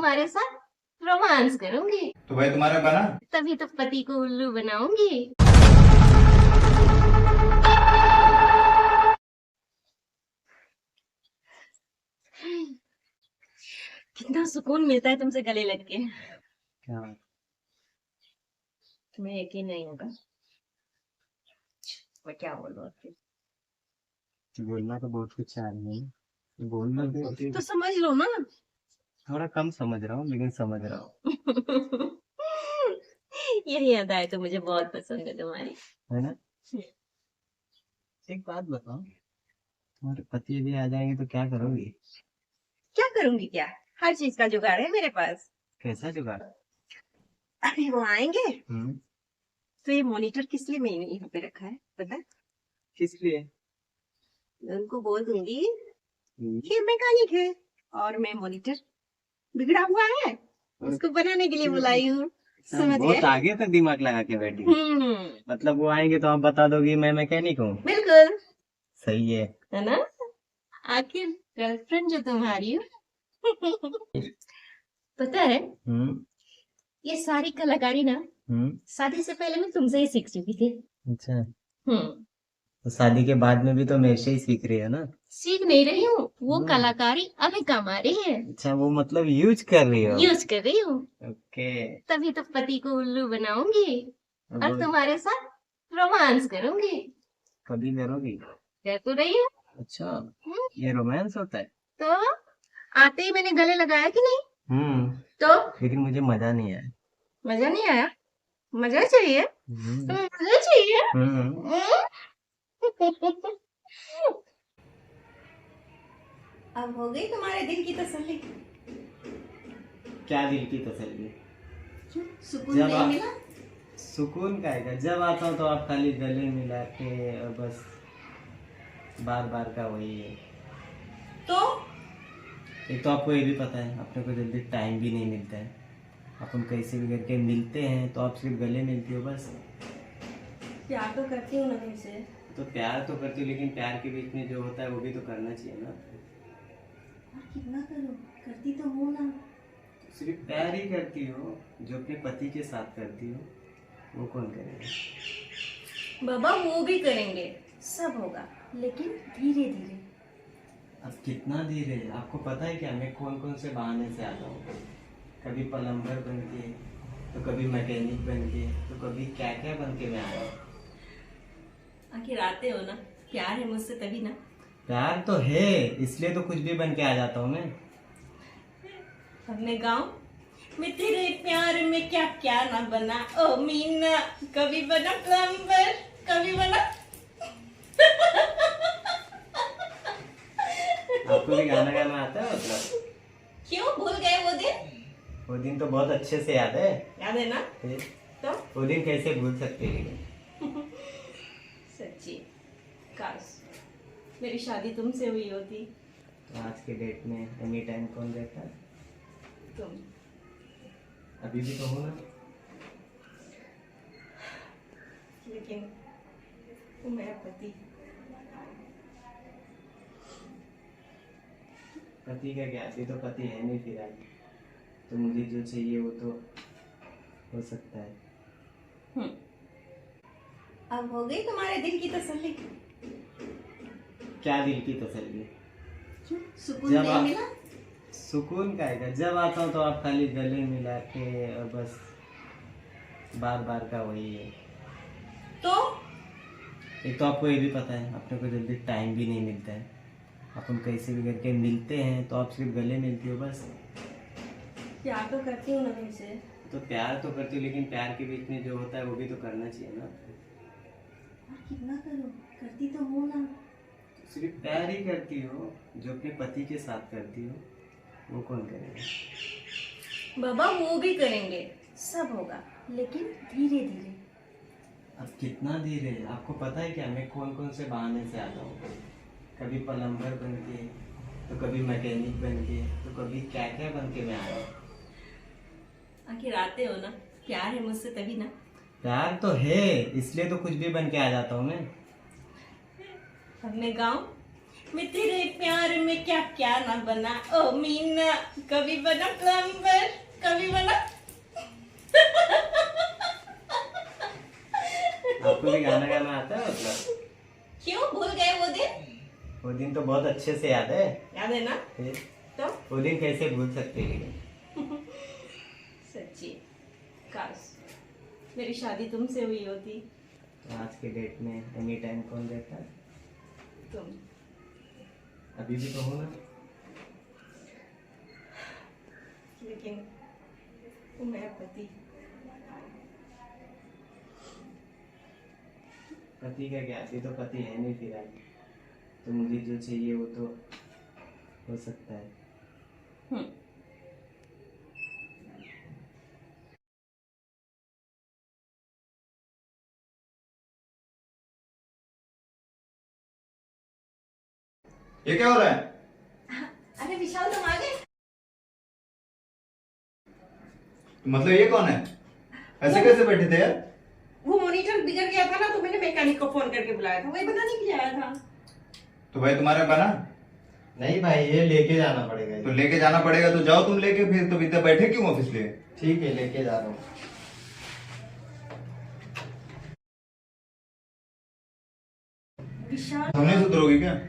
तुम्हारे साथ रोमांस करूंगी। तो भाई तुम्हारा बना। तभी तो पति को उल्लू बनाऊंगी। कितना सुकून मिलता है तुमसे गले लग के। क्या तुम्हें यकीन नहीं होगा मैं क्या बोलूं अब फिर। बोलना तो बहुत कुछ है नहीं, बोलना तो तो समझ लो ना। थोड़ा कम समझ रहा हूँ लेकिन समझ रहा हूँ। यही अदाएं तो मुझे बहुत पसंद है तुम्हारी। है ना। एक बात बताओ, तुम्हारे पति भी आ जाएंगे तो क्या करोगी? क्या करूंगी क्या, हर चीज का जुगाड़ है मेरे पास। कैसा जुगाड़? अभी वो आएंगे हम्म। तो ये मॉनिटर किस लिए मैंने यहाँ पे रखा है पता है? किस लिए? मैं उनको बोल दूंगी कि मैकेनिक है और मैं मॉनिटर बिगड़ा हुआ है उसको बनाने के लिए बुलाई हूँ। समझ बहुत गए? आगे तक दिमाग लगा के बैठी हो। मतलब वो आएंगे तो आप बता दोगी मैं मैकेनिक हूँ। बिल्कुल सही है ना। आखिर गर्लफ्रेंड जो तुम्हारी है पता है हम्म। ये सारी कलाकारी ना शादी से पहले मैं तुमसे ही सीख चुकी थी। अच्छा, हम्म। तो शादी के बाद में भी तो मेरे से ही सीख रही है ना? सीख नहीं रही हूँ, वो कलाकारी अभी कमा रही है। अच्छा, वो मतलब यूज कर रही हो। यूज कर रही हूँ। ओके। तभी तो पति को उल्लू बनाऊंगी और वो तुम्हारे साथ रोमांस करूंगी। कभी करोगी? कर तो रही हूँ। अच्छा, ये रोमांस होता है? तो आते ही मैंने गले लगाया कि नहीं? तो लेकिन मुझे मजा नहीं आया। मजा नहीं आया? मजा चाहिए? तुम्हें मजा चाहिए? अब हो गई तुम्हारे दिल की तसल्ली? क्या दिल की तसल्ली? सुकून जब नहीं आप- मिला? सुकून का है, जब आता हूँ तो आप खाली गले मिला के और बस बार बार का वही है। तो एक तो आपको ये भी पता है अपने को जल्दी टाइम भी नहीं मिलता है। अपन कैसे भी करके मिलते हैं तो आप सिर्फ गले मिलती हो बस। प्यार तो करती हूँ ना तुमसे। तो प्यार तो करती हो लेकिन प्यार के बीच में जो होता है वो भी तो करना चाहिए ना। और कितना करो, करती तो हूँ ना। सिर्फ प्यार ही करती हो, जो अपने पति के साथ करती हो वो कौन करेगा? बाबा वो भी करेंगे, सब होगा लेकिन धीरे धीरे। अब कितना धीरे? आपको पता है क्या मैं कौन कौन से बहाने से आता हूँ? कभी प्लम्बर बन के, तो कभी मैकेनिक बन के, तो कभी क्या क्या बन के मैं आया हूँ। आखिर आते हो ना, प्यार है मुझसे तभी ना। प्यार तो है, इसलिए तो कुछ भी बन के आ जाता हूँ मैं। हमने गाँव में तेरे प्यार में क्या क्या ना बना, ओ मीना। कभी बना प्लम्बर, कभी बना आपको भी गाना गाना आता है मतलब? क्यों भूल गए वो दिन? वो दिन तो बहुत अच्छे से याद है। याद है ना? फिर तो वो दिन कैसे भूल सकते हैं? सच्ची काश मेरी शादी तुमसे हुई होती। तो आज के डेट में एनी टाइम कौन रहता है? तुम अभी भी तो हो ना। लेकिन वो मेरा पति। पति का क्या, अभी तो पति है नहीं फिलहाल। तो मुझे जो चाहिए वो तो हो सकता है। अब हो गई तुम्हारे दिल की तसल्ली? क्या दिल की तसल्ली? सुकून जब नहीं आप- मिला? सुकून का है, जब आता हूँ तो आप खाली गले मिला के और बस बार बार का वही है। तो एक तो आपको ये भी पता है अपने को जल्दी टाइम भी नहीं मिलता है। अपन कैसे भी करके मिलते हैं तो आप सिर्फ गले मिलती हो बस। प्यार तो करती हूँ ना तुमसे। तो प्यार तो करती हो लेकिन प्यार के बीच में जो होता है वो भी तो करना चाहिए ना। और कितना करो, करती तो हूँ ना। सिर्फ प्यार ही करती हो, जो अपने पति के साथ करती हो वो कौन करेगा? बाबा वो भी करेंगे, सब होगा लेकिन धीरे धीरे। अब कितना धीरे? आपको पता है क्या मैं कौन कौन से बहाने से आता हूँ? कभी प्लम्बर बन के, तो कभी मैकेनिक बन के, तो कभी क्या क्या बन के मैं आया हूँ। आखिर आते हो ना, प्यार है मुझसे तभी ना। प्यार तो है, इसलिए तो कुछ भी बन के आ जाता हूँ मैं। हमने गाँव मैं तेरे प्यार में क्या क्या ना बना, ओ मीना, कभी बना प्लम्बर, कभी बना। आपको भी गाना गाना आता है मतलब? क्यों भूल गए वो दिन? वो दिन तो बहुत अच्छे से याद है। याद है ना? फिर तो वो दिन कैसे भूल सकते हैं? सच्ची काश मेरी शादी तुमसे हुई होती। तो आज के डेट में एनी टाइम कौन रहता है? तुम अभी भी तो हो ना। लेकिन वो मेरा पति। पति का क्या, अभी तो पति है नहीं फिलहाल। तो मुझे जो चाहिए वो तो हो सकता है। ये क्या हो रहा है? अरे विशाल तुम आ गए। मतलब ये कौन है? ऐसे कैसे बैठे थे यार? वो मॉनिटर बिगड़ गया था ना, तो मैंने मैकेनिक को फोन करके बुलाया था, वही बताने के लिए आया था। तो भाई तुम्हारा बना? नहीं भाई, ये लेके जाना पड़ेगा। तो लेके जाना पड़ेगा तो जाओ तुम लेके, फिर तो इधर बैठे क्यों ऑफिस लिए? ठीक है, लेके जा रहा हूँ। विशाल हम नहीं सुधरोगी क्या?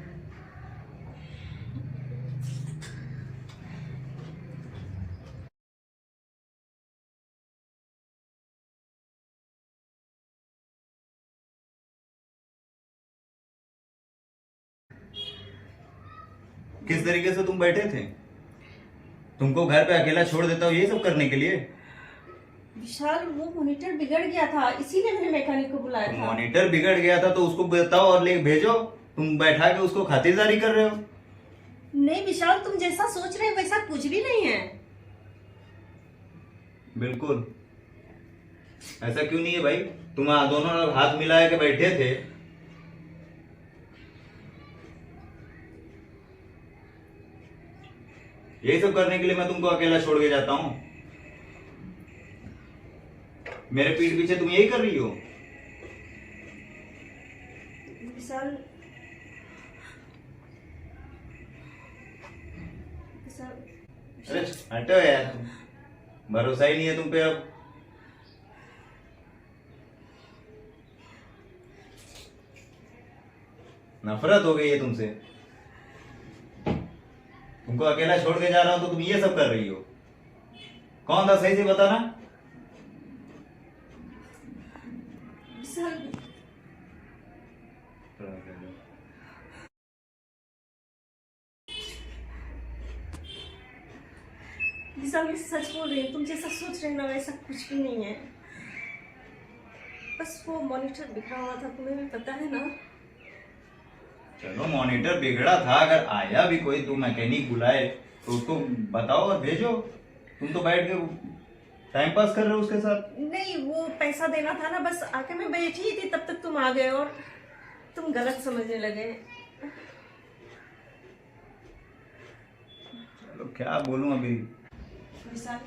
किस तरीके से तुम बैठे थे? तुमको घर पे अकेला छोड़ देता हूँ ये सब करने के लिए? विशाल वो मॉनिटर बिगड़ गया था, इसीलिए मैंने मैकेनिक को बुलाया तो था। मॉनिटर बिगड़ गया था तो उसको बताओ और ले भेजो। तुम बैठा के उसको खातिरदारी कर रहे हो। नहीं विशाल, तुम जैसा सोच रहे हो वैसा कुछ भी नहीं है। बिल्कुल ऐसा क्यों नहीं है भाई? तुम दोनों हाथ मिला के बैठे थे। ये सब करने के लिए मैं तुमको अकेला छोड़ के जाता हूँ? मेरे पीठ पीछे तुम यही कर रही हो? विशाल विशाल अरे हटो यार, भरोसा ही नहीं है तुम पे अब। नफरत हो गई है तुमसे। तुमको अकेला छोड़ के जा रहा हूं तो तुम ये सब कर रही हो। कौन था सही से बताना? विशाल विशाल मैं सच बोल रही हूँ, तुम जैसा सोच रहे हो ना वैसा कुछ भी नहीं है। बस वो मॉनिटर बिगड़ा हुआ था, तुम्हें भी पता है ना। चलो मॉनिटर बिगड़ा था, अगर आया भी कोई तो मैकेनिक बुलाए तो उसको बताओ और भेजो। तुम तो बैठ के टाइम पास कर रहे हो उसके साथ। नहीं वो पैसा देना था ना, बस आके मैं बैठी ही थी तब तक तुम आ गए और तुम गलत समझने लगे। चलो क्या बोलूं अभी। विशाल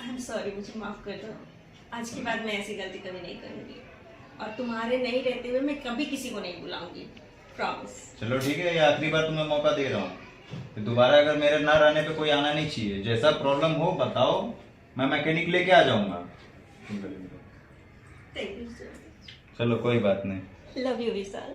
आई एम सॉरी, मुझे माफ कर दो। आज के बाद मैं ऐसी गलती कभी नहीं करूंगी और तुम्हारे नहीं रहते हुए मैं कभी किसी को नहीं बुलाऊंगी, प्रॉमिस। चलो ठीक है, ये आखिरी बार तुम्हें मौका दे रहा हूँ। फिर दोबारा अगर मेरे ना रहने पे कोई आना नहीं चाहिए। जैसा प्रॉब्लम हो बताओ, मैं मैकेनिक लेके आ जाऊंगा। Thank you sir. चलो कोई बात नहीं। Love you Vishal.